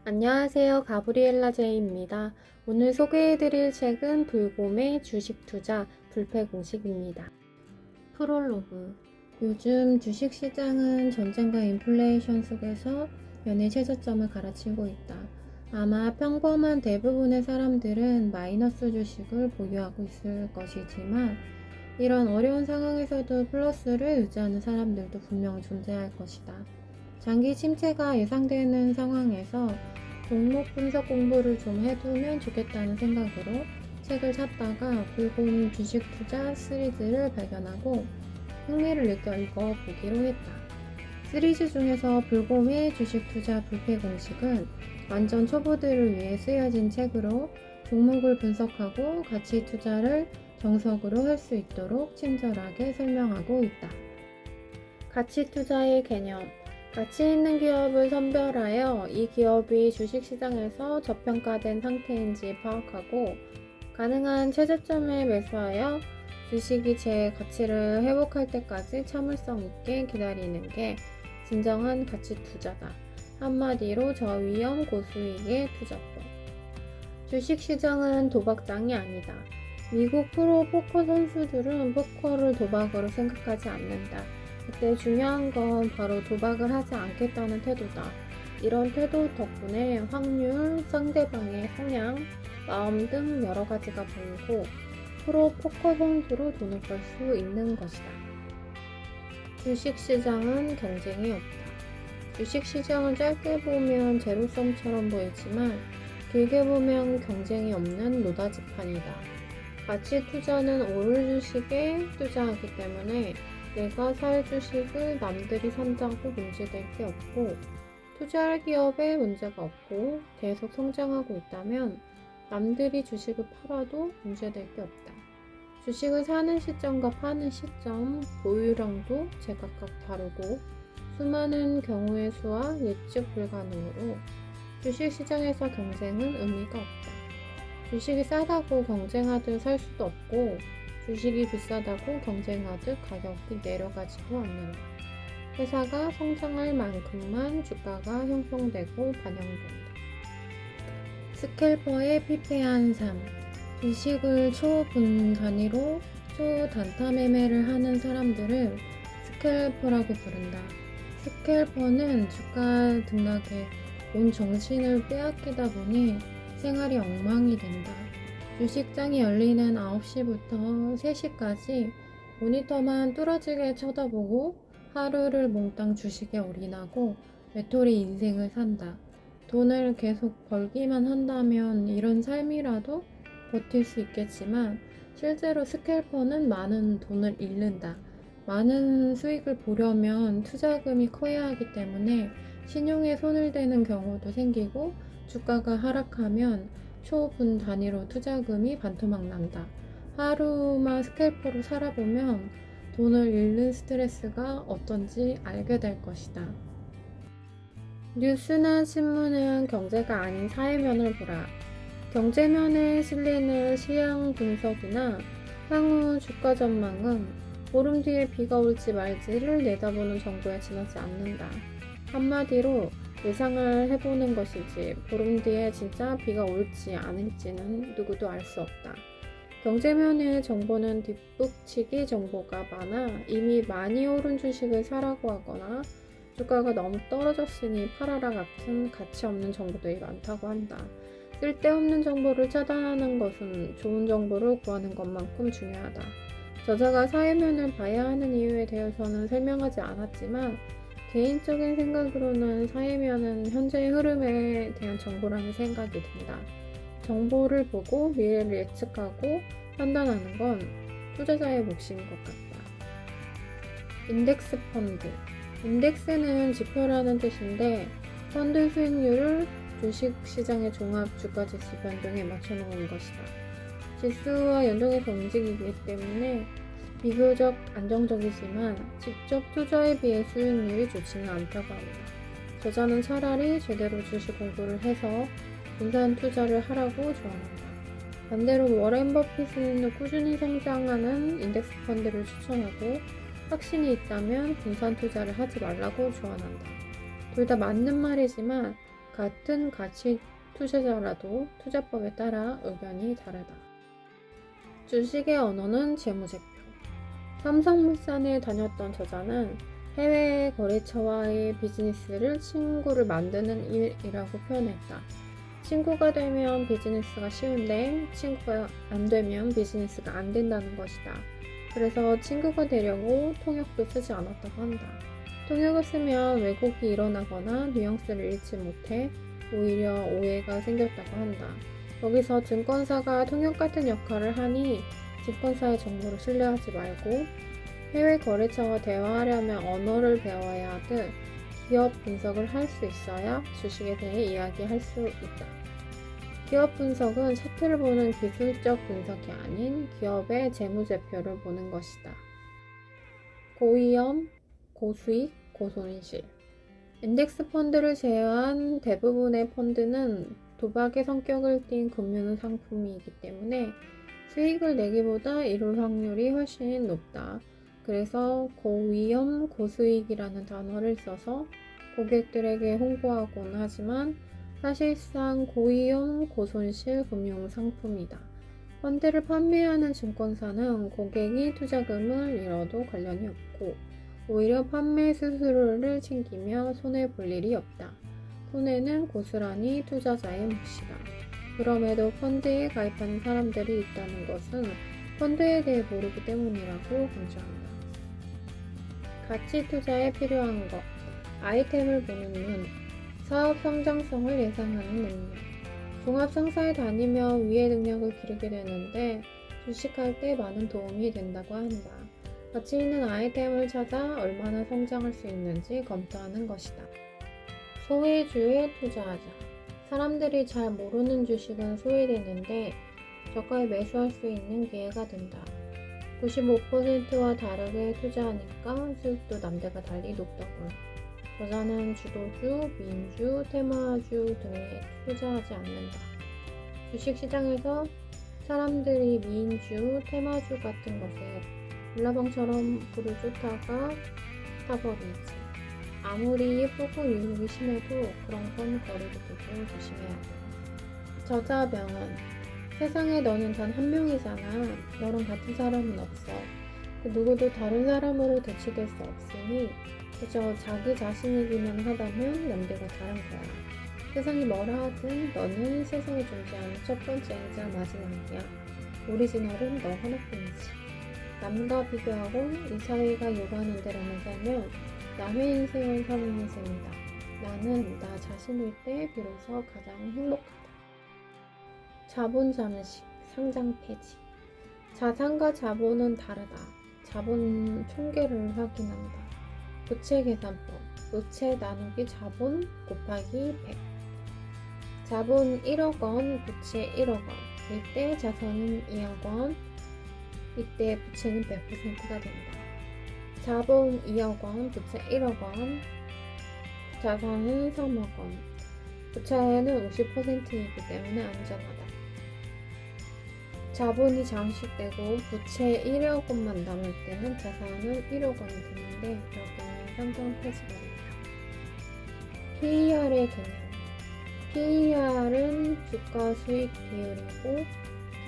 안녕하세요. 가브리엘라 제이입니다. 오늘 소개해드릴 책은 불곰의 주식투자 불패 공식입니다. 프롤로그. 요즘 주식시장은 전쟁과 인플레이션 속에서 연일 최저점을 갈아치우고 있다. 아마 평범한 대부분의 사람들은 마이너스 주식을 보유하고 있을 것이지만 이런 어려운 상황에서도 플러스를 유지하는 사람들도 분명 존재할 것이다. 장기 침체가 예상되는 상황에서 종목 분석 공부를 좀 해두면 좋겠다는 생각으로 책을 찾다가 불곰 주식 투자 시리즈를 발견하고 흥미를 느껴 읽어보기로 했다. 시리즈 중에서 불곰의 주식 투자 불패 공식은 완전 초보들을 위해 쓰여진 책으로 종목을 분석하고 가치 투자를 정석으로 할 수 있도록 친절하게 설명하고 있다. 가치 투자의 개념. 가치 있는 기업을 선별하여 이 기업이 주식시장에서 저평가된 상태인지 파악하고 가능한 최저점에 매수하여 주식이 제 가치를 회복할 때까지 참을성 있게 기다리는 게 진정한 가치 투자다. 한마디로 저위험 고수익의 투자법. 주식시장은 도박장이 아니다. 미국 프로 포커 선수들은 포커를 도박으로 생각하지 않는다. 그때 중요한 건 바로 도박을 하지 않겠다는 태도다. 이런 태도 덕분에 확률, 상대방의 성향, 마음 등 여러 가지가 보이고 프로 포커 선수로 돈을 벌 수 있는 것이다. 주식시장은 경쟁이 없다. 주식시장은 짧게 보면 제로섬처럼 보이지만 길게 보면 경쟁이 없는 노다지판이다. 가치 투자는 오를 주식에 투자하기 때문에 내가 살 주식을 남들이 산다고 문제될 게 없고 투자할 기업에 문제가 없고 계속 성장하고 있다면 남들이 주식을 팔아도 문제될 게 없다. 주식을 사는 시점과 파는 시점, 보유량도 제각각 다르고 수많은 경우의 수와 예측 불가능으로 주식시장에서 경쟁은 의미가 없다. 주식이 싸다고 경쟁하듯 살 수도 없고 주식이 비싸다고 경쟁하듯 가격이 내려가지도 않는다. 회사가 성장할 만큼만 주가가 형성되고 반영된다. 스캘퍼의 피폐한 삶. 주식을 초분 단위로 초단타 매매를 하는 사람들을 스캘퍼라고 부른다. 스캘퍼는 주가 등락에 온 정신을 빼앗기다 보니 생활이 엉망이 된다. 주식장이 열리는 9시부터 3시까지 모니터만 뚫어지게 쳐다보고 하루를 몽땅 주식에 올인하고 외톨이 인생을 산다. 돈을 계속 벌기만 한다면 이런 삶이라도 버틸 수 있겠지만 실제로 스캘퍼는 많은 돈을 잃는다. 많은 수익을 보려면 투자금이 커야 하기 때문에 신용에 손을 대는 경우도 생기고 주가가 하락하면 초분 단위로 투자금이 반토막 난다. 하루만 스캘퍼로 살아보면 돈을 잃는 스트레스가 어떤지 알게 될 것이다. 뉴스나 신문은 경제가 아닌 사회면을 보라. 경제면에 실리는 시장 분석이나 향후 주가 전망은 보름 뒤에 비가 올지 말지를 내다보는 정보에 지나지 않는다. 한마디로 예상을 해보는 것이지 보름 뒤에 진짜 비가 올지 않을지는 누구도 알 수 없다. 경제면의 정보는 뒷북치기 정보가 많아 이미 많이 오른 주식을 사라고 하거나 주가가 너무 떨어졌으니 팔아라 같은 가치 없는 정보들이 많다고 한다. 쓸데없는 정보를 차단하는 것은 좋은 정보를 구하는 것만큼 중요하다. 저자가 사회면을 봐야 하는 이유에 대해서는 설명하지 않았지만 개인적인 생각으로는 사회면은 현재의 흐름에 대한 정보라는 생각이 든다. 정보를 보고 미래를 예측하고 판단하는 건 투자자의 몫인 것 같다. 인덱스 펀드. 인덱스는 지표라는 뜻인데 펀드 수익률을 주식시장의 종합 주가지수 변동에 맞춰놓은 것이다. 지수와 연동해서 움직이기 때문에 비교적 안정적이지만 직접 투자에 비해 수익률이 좋지는 않다고 합니다. 저자는 차라리 제대로 주식 공부를 해서 분산 투자를 하라고 조언한다. 반대로 워렌 버핏은 꾸준히 성장하는 인덱스 펀드를 추천하고 확신이 있다면 분산 투자를 하지 말라고 조언한다. 둘 다 맞는 말이지만 같은 가치 투자자라도 투자법에 따라 의견이 다르다. 주식의 언어는 재무제표. 삼성물산에 다녔던 저자는 해외 거래처와의 비즈니스를 친구를 만드는 일이라고 표현했다. 친구가 되면 비즈니스가 쉬운데 친구가 안 되면 비즈니스가 안 된다는 것이다. 그래서 친구가 되려고 통역도 쓰지 않았다고 한다. 통역을 쓰면 왜곡이 일어나거나 뉘앙스를 잃지 못해 오히려 오해가 생겼다고 한다. 여기서 증권사가 통역 같은 역할을 하니 증권사의 정보를 신뢰하지 말고 해외 거래처와 대화하려면 언어를 배워야 하듯 기업 분석을 할 수 있어야 주식에 대해 이야기할 수 있다. 기업 분석은 차트를 보는 기술적 분석이 아닌 기업의 재무제표를 보는 것이다. 고위험, 고수익, 고손실. 인덱스 펀드를 제외한 대부분의 펀드는 도박의 성격을 띤 금융 상품이기 때문에 수익을 내기보다 이룰 확률이 훨씬 높다. 그래서 고위험, 고수익이라는 단어를 써서 고객들에게 홍보하곤 하지만 사실상 고위험, 고손실 금융 상품이다. 펀드를 판매하는 증권사는 고객이 투자금을 잃어도 관련이 없고 오히려 판매 수수료를 챙기며 손해볼 일이 없다. 손해는 고스란히 투자자의 몫이다. 그럼에도 펀드에 가입하는 사람들이 있다는 것은 펀드에 대해 모르기 때문이라고 강조한다. 가치 투자에 필요한 것, 아이템을 보는 눈, 사업 성장성을 예상하는 능력. 종합상사에 다니며 위의 능력을 기르게 되는데 주식할 때 많은 도움이 된다고 한다. 가치 있는 아이템을 찾아 얼마나 성장할 수 있는지 검토하는 것이다. 소외주에 투자하자. 사람들이 잘 모르는 주식은 소외되는데 저가에 매수할 수 있는 기회가 된다. 95%와 다르게 투자하니까 수익도 남들과 달리 높다고. 저자는 주도주, 민주, 테마주 등에 투자하지 않는다. 주식시장에서 사람들이 민주, 테마주 같은 것에 불나방처럼 불을 쫓다가 타버리지. 아무리 예쁘고 유혹이 심해도 그런 건 거리를 두고 조심해야 돼. 저자 명언. 세상에 너는 단 한 명이잖아. 너랑 같은 사람은 없어. 그 누구도 다른 사람으로 대치될 수 없으니 그저 자기 자신이기만 하다면 남들과 다른 거야. 세상이 뭐라 하든 너는 세상에 존재하는 첫 번째이자 마지막이야. 오리지널은 너 하나뿐이지. 남과 비교하고 이 사회가 요구하는 대로만 살면 남의 인생을 사는 인생이다. 나는 나 자신일 때 비로소 가장 행복하다. 자본 잠식, 상장 폐지. 자산과 자본은 다르다. 자본 총계를 확인한다. 부채계산법. 부채 나누기 자본 곱하기 100. 자본 1억 원, 부채 1억 원. 이때 자산은 2억 원. 이때 부채는 100%가 된다. 자본 2억 원, 부채 1억 원. 자산은 3억 원. 부채는 50%이기 때문에 안전하다. 자본이 장식되고 부채 1억 원만 남을 때는 자산은 1억 원이 되는데 이렇게는 상장 폐지가 된다. PER의 개념. PER은 주가 수익 비율이고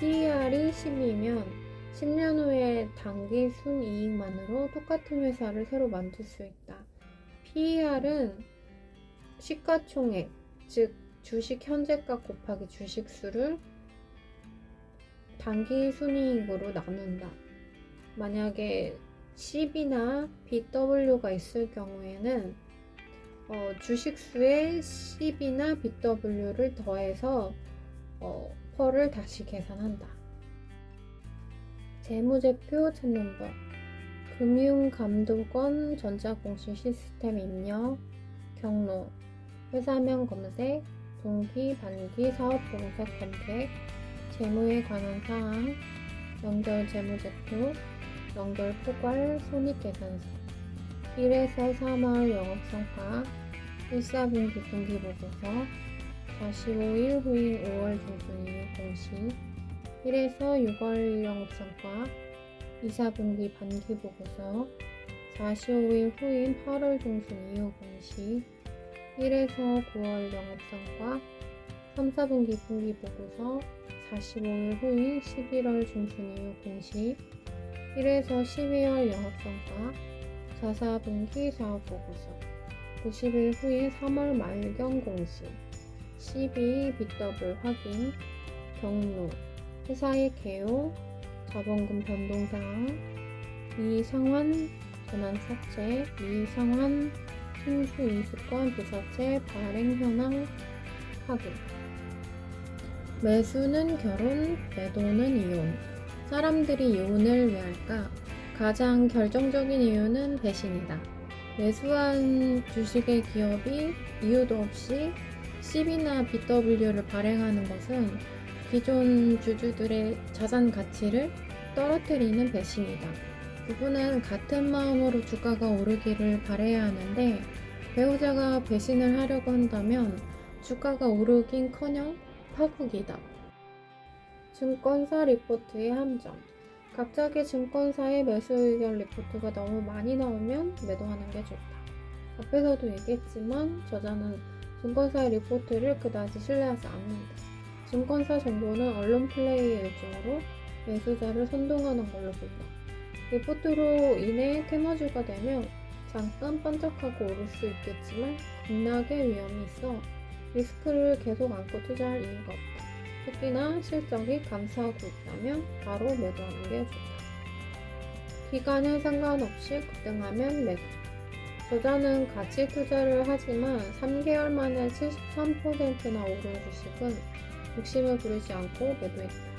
PER이 10이면 10년 후에 단기 순이익만으로 똑같은 회사를 새로 만들 수 있다. PER은 시가총액, 즉 주식 현재가 곱하기 주식수를 단기 순이익으로 나눈다. 만약에 10이나 BW가 있을 경우에는 주식수에 10이나 BW를 더해서 펄을 다시 계산한다. 재무제표 찾는 법. 금융감독원 전자공시 시스템 입력, 경로, 회사명 검색, 분기, 반기, 사업봉사 검색, 재무에 관한 사항, 연결 재무제표, 연결 포괄, 손익계산서, 1에서 3월 영업성과, 1사분기 분기보고서, 45일 후인 5월 중순 이후 공시, 1에서 6월 영업성과, 2사분기 반기보고서, 45일 후인 8월 중순 이후 공시, 1에서 9월 영업성과 3, 4분기 분기보고서 45일 후인 11월 중순 이후 공시 1에서 12월 영업성과 4, 4분기 사업보고서 90일 후인 3월 말경 공시 12 BW 확인 경로 회사의 개요 자본금 변동사항 미상환 전환 삭제 미상환 순수 인수권 부사채 발행 현황 확인 매수는 결혼, 매도는 이혼. 사람들이 이혼을 왜 할까? 가장 결정적인 이유는 배신이다. 매수한 주식의 기업이 이유도 없이 CB나 BW를 발행하는 것은 기존 주주들의 자산 가치를 떨어뜨리는 배신이다. 부부는 같은 마음으로 주가가 오르기를 바라야 하는데 배우자가 배신을 하려고 한다면 주가가 오르긴커녕 파국이다. 증권사 리포트의 함정. 갑자기 증권사의 매수 의견 리포트가 너무 많이 나오면 매도하는 게 좋다. 앞에서도 얘기했지만 저자는 증권사의 리포트를 그다지 신뢰하지 않는다. 증권사 정보는 언론 플레이의 일종으로 매수자를 선동하는 걸로 본다. 리포트로 인해 테마주가 되면 잠깐 반짝하고 오를 수 있겠지만 급락의 위험이 있어 리스크를 계속 안고 투자할 이유가 없다. 특히나 실적이 감소하고 있다면 바로 매도하는 게 좋다. 기간에 상관없이 급등하면 매도. 저자는 가치 투자를 하지만 3개월 만에 73%나 오른 주식은 욕심을 부리지 않고 매도했다.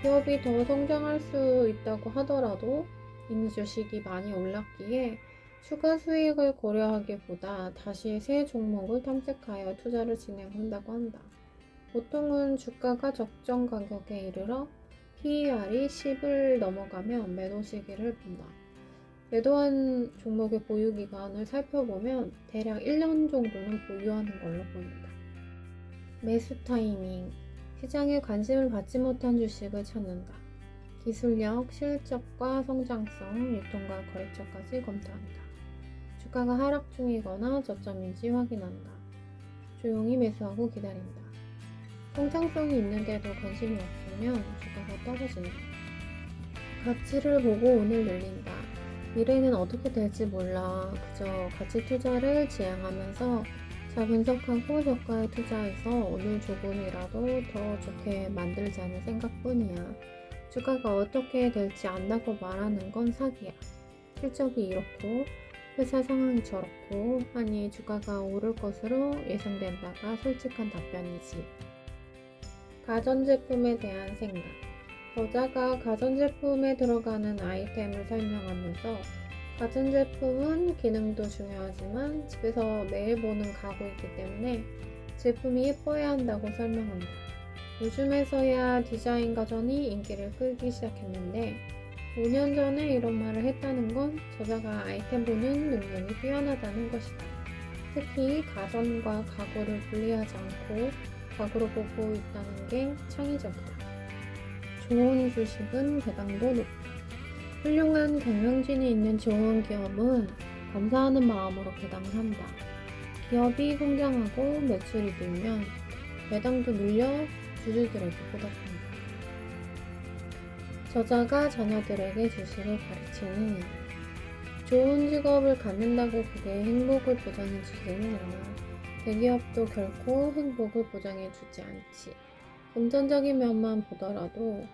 기업이 더 성장할 수 있다고 하더라도 이미 주식이 많이 올랐기에 추가 수익을 고려하기보다 다시 새 종목을 탐색하여 투자를 진행한다고 한다. 보통은 주가가 적정 가격에 이르러 PER이 10을 넘어가면 매도 시기를 본다. 매도한 종목의 보유 기간을 살펴보면 대략 1년 정도는 보유하는 걸로 보인다. 매수 타이밍. 시장에 관심을 받지 못한 주식을 찾는다. 기술력, 실적과 성장성, 유통과 거래처까지 검토한다. 주가가 하락 중이거나 저점인지 확인한다. 조용히 매수하고 기다린다. 성장성이 있는데도 관심이 없으면 주가가 떨어진다. 가치를 보고 운을 늘린다. 미래는 어떻게 될지 몰라. 그저 가치 투자를 지향하면서 잘 분석하고 저가에 투자해서 오늘 조금이라도 더 좋게 만들자는 생각뿐이야. 주가가 어떻게 될지 안다고 말하는 건 사기야. 실적이 이렇고 회사 상황이 저렇고 하니 주가가 오를 것으로 예상된다가 솔직한 답변이지. 가전제품에 대한 생각. 저자가 가전제품에 들어가는 아이템을 설명하면서 가전제품은 기능도 중요하지만 집에서 매일 보는 가구이기 때문에 제품이 예뻐야 한다고 설명한다. 요즘에서야 디자인 가전이 인기를 끌기 시작했는데 5년 전에 이런 말을 했다는 건 저자가 아이템 보는 능력이 뛰어나다는 것이다. 특히 가전과 가구를 분리하지 않고 가구로 보고 있다는 게 창의적이다. 좋은 주식은 배당도 높다. 훌륭한 경영진이 있는 좋은 기업은 감사하는 마음으로 배당을 한다. 기업이 성장하고 매출이 늘면 배당도 늘려 주주들에게 보답한다. 저자가 자녀들에게 주식을 가르치는 이유. 좋은 직업을 갖는다고 그게 행복을 보장해 주지는 않아. 대기업도 결코 행복을 보장해 주지 않지. 금전적인 면만 보더라도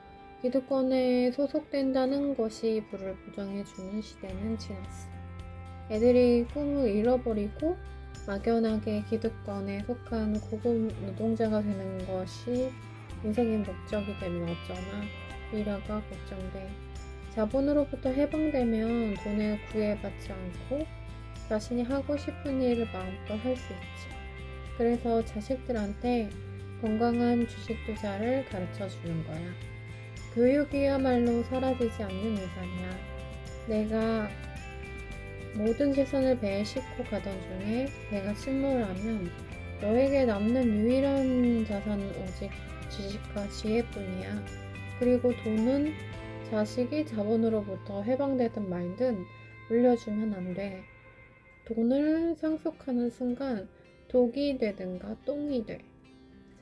기득권에 소속된다는 것이 부를 보장해주는 시대는 지났어. 애들이 꿈을 잃어버리고 막연하게 기득권에 속한 고급 노동자가 되는 것이 인생의 목적이 되면 어쩌나 미래가 걱정돼. 자본으로부터 해방되면 돈을 구애받지 않고 자신이 하고 싶은 일을 마음껏 할 수 있지. 그래서 자식들한테 건강한 주식 투자를 가르쳐 주는 거야. 교육이야말로 사라지지 않는 유산이야. 내가 모든 재산을 배에 싣고 가던 중에 배가 침몰하면 너에게 남는 유일한 자산은 오직 지식과 지혜뿐이야. 그리고 돈은 자식이 자본으로부터 해방되든 말든 물려주면 안 돼. 돈을 상속하는 순간 독이 되든가 똥이 돼.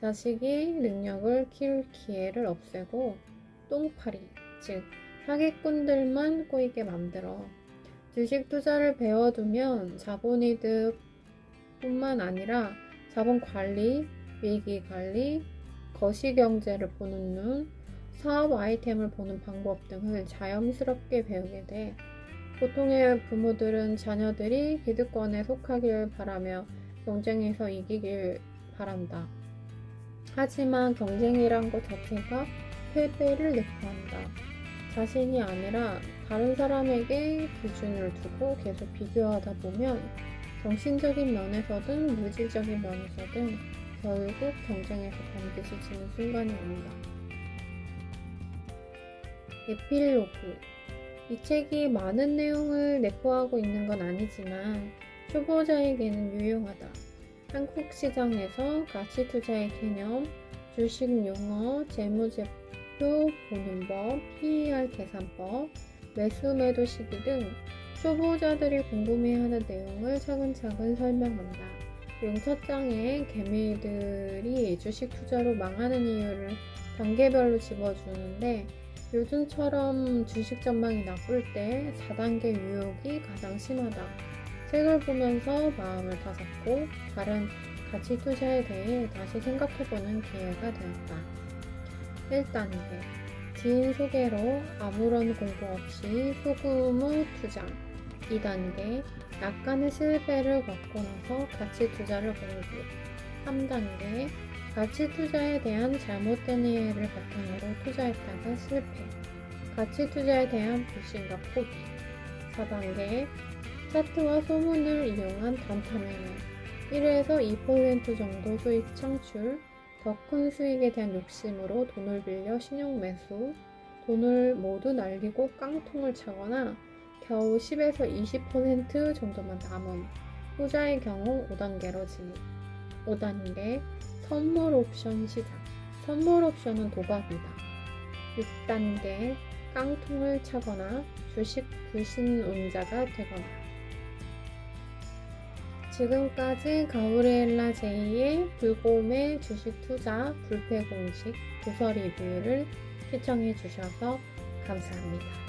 자식이 능력을 키울 기회를 없애고 똥파리, 즉 사기꾼들만 꼬이게 만들어. 주식 투자를 배워두면 자본이득 뿐만 아니라 자본 관리, 위기 관리, 거시경제를 보는 눈, 사업 아이템을 보는 방법 등을 자연스럽게 배우게 돼. 보통의 부모들은 자녀들이 기득권에 속하길 바라며 경쟁에서 이기길 바란다. 하지만 경쟁이란 것 자체가 패배를 내포한다. 자신이 아니라 다른 사람에게 기준을 두고 계속 비교하다 보면 정신적인 면에서든 물질적인 면에서든 결국 경쟁에서 반드시 지는 순간이 온다. 에필로그. 이 책이 많은 내용을 내포하고 있는 건 아니지만 초보자에게는 유용하다. 한국 시장에서 가치 투자의 개념, 주식 용어, 재무제표 보는 법, PER 계산법, 매수 매도 시기 등 초보자들이 궁금해하는 내용을 차근차근 설명한다. 용 첫 장에 개미들이 주식 투자로 망하는 이유를 단계별로 집어주는데 요즘처럼 주식 전망이 나쁠 때 4단계 유혹이 가장 심하다. 책을 보면서 마음을 다잡고 다른 가치 투자에 대해 다시 생각해보는 기회가 되었다. 1단계. 지인 소개로 아무런 공부 없이 소규모 투자. 2단계. 약간의 실패를 겪고 나서 가치 투자를 공부. 3단계. 가치 투자에 대한 잘못된 이해를 바탕으로 투자했다가 실패. 가치 투자에 대한 불신과 포기. 4단계. 차트와 소문을 이용한 단타 매매. 1에서 2% 정도 수익 창출. 더 큰 수익에 대한 욕심으로 돈을 빌려 신용 매수. 돈을 모두 날리고 깡통을 차거나 겨우 10에서 20% 정도만 남은 후자의 경우 5단계로 진입. 5단계. 선물 옵션 시장. 선물 옵션은 도박이다. 6단계. 깡통을 차거나 주식 불신운자가 되거나. 지금까지 가브리엘라 제이의 불곰의 주식 투자 불패 공식 도서 리뷰를 시청해 주셔서 감사합니다.